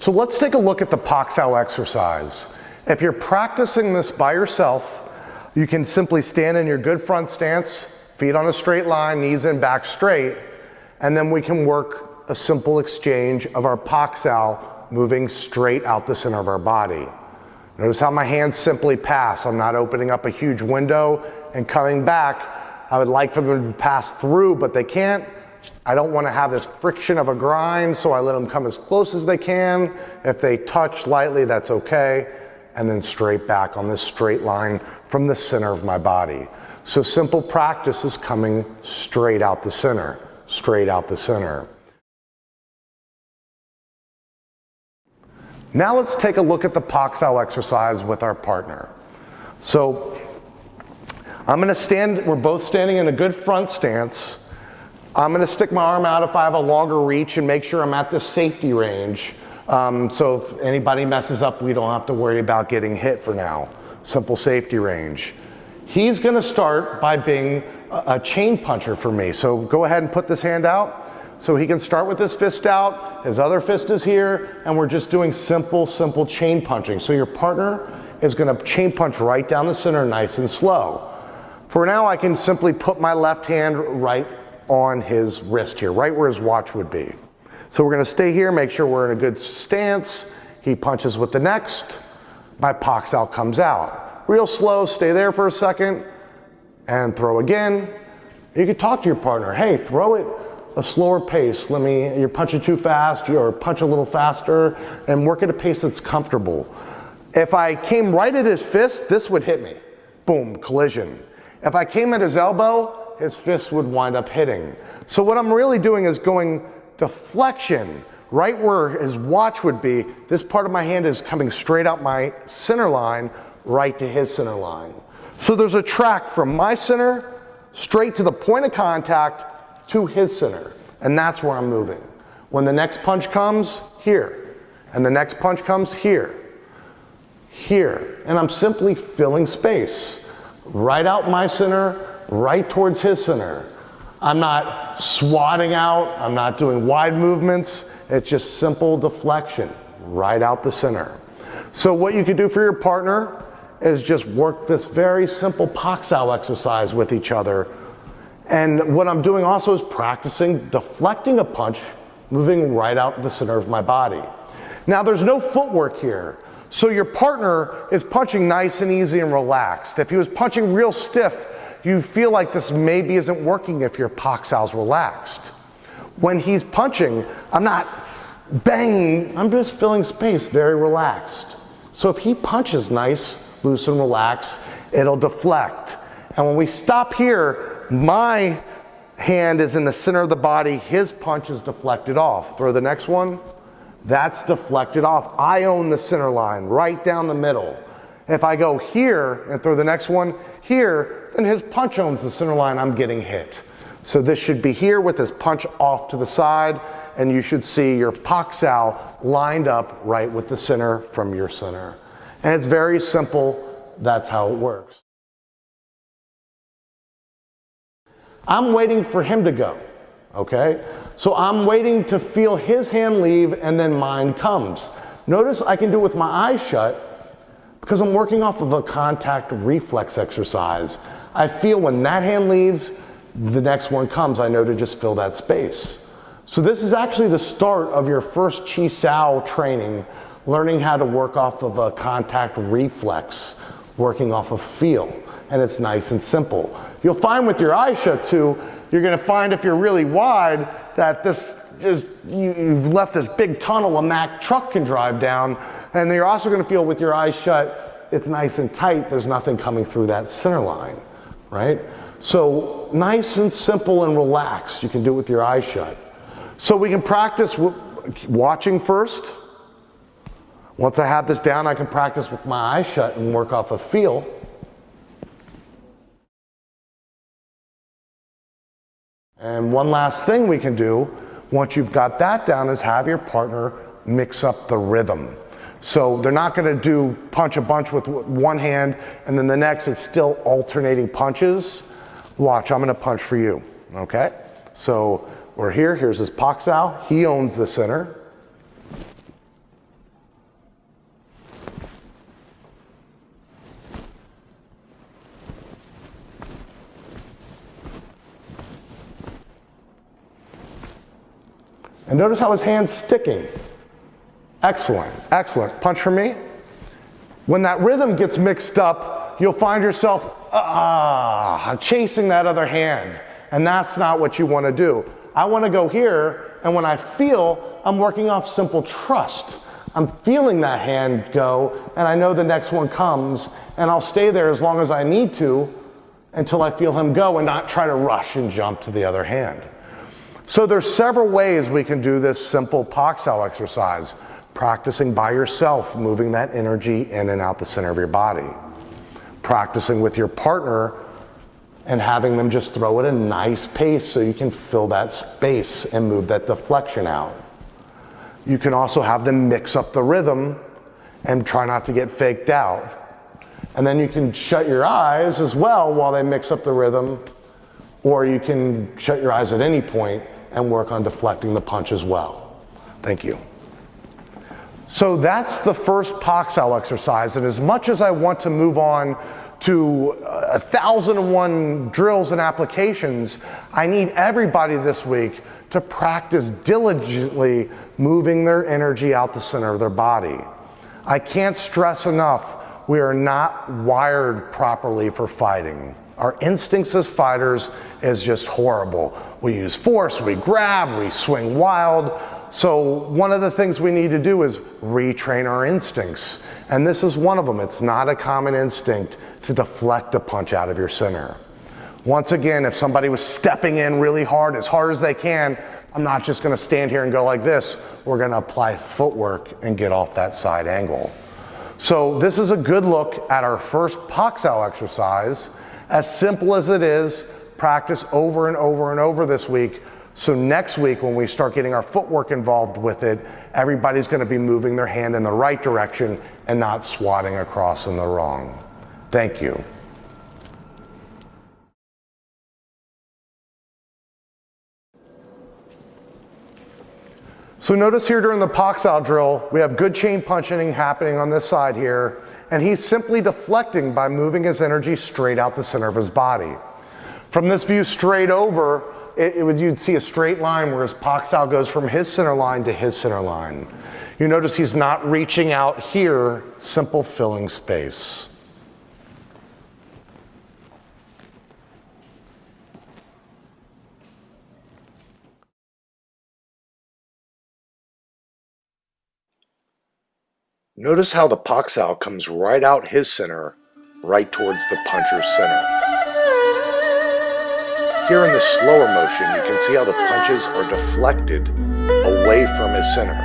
So let's take a look at the Pak Sao exercise. If you're practicing this by yourself, you can simply stand in your good front stance, feet on a straight line, knees in, back straight, and then we can work a simple exchange of our Pak Sao moving straight out the center of our body. Notice how my hands simply pass. I'm not opening up a huge window and coming back. I would like for them to pass through, but they can't. I don't want to have this friction of a grind, so I let them come as close as they can. If they touch lightly, that's okay. And then straight back on this straight line from the center of my body. So simple practice is coming straight out the center, straight out the center. Now let's take a look at the Pak Sao exercise with our partner. So I'm going to stand, we're both standing in a good front stance. I'm going to stick my arm out if I have a longer reach and make sure I'm at the safety range. So if anybody messes up, we don't have to worry about getting hit for now. Simple safety range. He's going to start by being a chain puncher for me. So go ahead and put this hand out. So he can start with his fist out, his other fist is here, and we're just doing simple chain punching. So your partner is going to chain punch right down the center, nice and slow. For now, I can simply put my left hand right on his wrist here, right where his watch would be. So we're going to stay here, make sure we're in a good stance. He punches with the next, my Pak Sao comes out. Real slow, stay there for a second, and throw again. You can talk to your partner, hey, throw it a slower pace. You're punching too fast, or punch a little faster, and work at a pace that's comfortable. If I came right at his fist, this would hit me. Boom, collision. If I came at his elbow, his fist would wind up hitting. So what I'm really doing is going deflection, right where his watch would be. This part of my hand is coming straight out my center line, right to his center line. So there's a track from my center, straight to the point of contact, to his center, and that's where I'm moving. When the next punch comes, here, and the next punch comes here, here, and I'm simply filling space. Right out my center, right towards his center. I'm not swatting out, I'm not doing wide movements, it's just simple deflection, right out the center. So what you can do for your partner is just work this very simple Pak Sao exercise with each other. And what I'm doing also is practicing deflecting a punch, moving right out the center of my body. Now there's no footwork here. So your partner is punching nice and easy and relaxed. If he was punching real stiff, you feel like this maybe isn't working if your Pak Sao's relaxed. When he's punching, I'm not banging, I'm just filling space, very relaxed. So if he punches nice, loose and relaxed, it'll deflect. And when we stop here, my hand is in the center of the body, his punch is deflected off. Throw the next one. That's deflected off. I own the center line, right down the middle. If I go here and throw the next one here, then his punch owns the center line, I'm getting hit. So this should be here with his punch off to the side, and you should see your Pak Sao lined up right with the center from your center. And it's very simple, that's how it works. I'm waiting for him to go, okay? So I'm waiting to feel his hand leave and then mine comes. Notice I can do it with my eyes shut because I'm working off of a contact reflex exercise. I feel when that hand leaves, the next one comes. I know to just fill that space. So this is actually the start of your first Chi Sao training, learning how to work off of a contact reflex, working off of feel. And it's nice and simple. You'll find with your eyes shut too, you're gonna find if you're really wide that you've left this big tunnel a Mack truck can drive down, and you're also gonna feel with your eyes shut, it's nice and tight, there's nothing coming through that center line, right? So nice and simple and relaxed, you can do it with your eyes shut. So we can practice watching first. Once I have this down, I can practice with my eyes shut and work off of feel. And one last thing we can do, once you've got that down, is have your partner mix up the rhythm. So they're not gonna punch a bunch with one hand, and then the next it's still alternating punches. Watch, I'm gonna punch for you, okay? So we're here, here's his Pak Sao, he owns the center. And notice how his hand's sticking. Excellent, excellent. Punch for me. When that rhythm gets mixed up, you'll find yourself chasing that other hand. And that's not what you want to do. I want to go here, and when I feel, I'm working off simple trust. I'm feeling that hand go, and I know the next one comes, and I'll stay there as long as I need to until I feel him go and not try to rush and jump to the other hand. So there's several ways we can do this simple Pak Sao exercise. Practicing by yourself, moving that energy in and out the center of your body. Practicing with your partner and having them just throw at a nice pace so you can fill that space and move that deflection out. You can also have them mix up the rhythm and try not to get faked out. And then you can shut your eyes as well while they mix up the rhythm, or you can shut your eyes at any point and work on deflecting the punch as well. Thank you. So that's the first Pak Sao exercise, and as much as I want to move on to 1,001 drills and applications, I need everybody this week to practice diligently moving their energy out the center of their body. I can't stress enough, we are not wired properly for fighting. Our instincts as fighters is just horrible. We use force, we grab, we swing wild. So one of the things we need to do is retrain our instincts. And this is one of them. It's not a common instinct to deflect a punch out of your center. Once again, if somebody was stepping in really hard as they can, I'm not just gonna stand here and go like this. We're gonna apply footwork and get off that side angle. So this is a good look at our first Pak Sao exercise. As simple as it is, practice over and over and over this week. So next week, when we start getting our footwork involved with it, everybody's gonna be moving their hand in the right direction and not swatting across in the wrong. Thank you. So notice here during the Pak Sao drill, we have good chain punching happening on this side here, and he's simply deflecting by moving his energy straight out the center of his body. From this view straight over, you'd see a straight line where his Pak Sao goes from his center line to his center line. You notice he's not reaching out here, simple filling space. Notice how the Pak Sao comes right out his center, right towards the puncher's center. Here in the slower motion, you can see how the punches are deflected away from his center.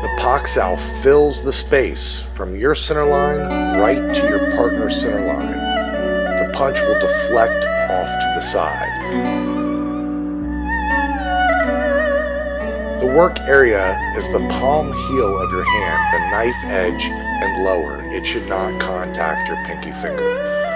The Pak Sao fills the space from your center line right to your partner's center line. The punch will deflect off to the side. The work area is the palm heel of your hand, the knife edge and lower. It should not contact your pinky finger.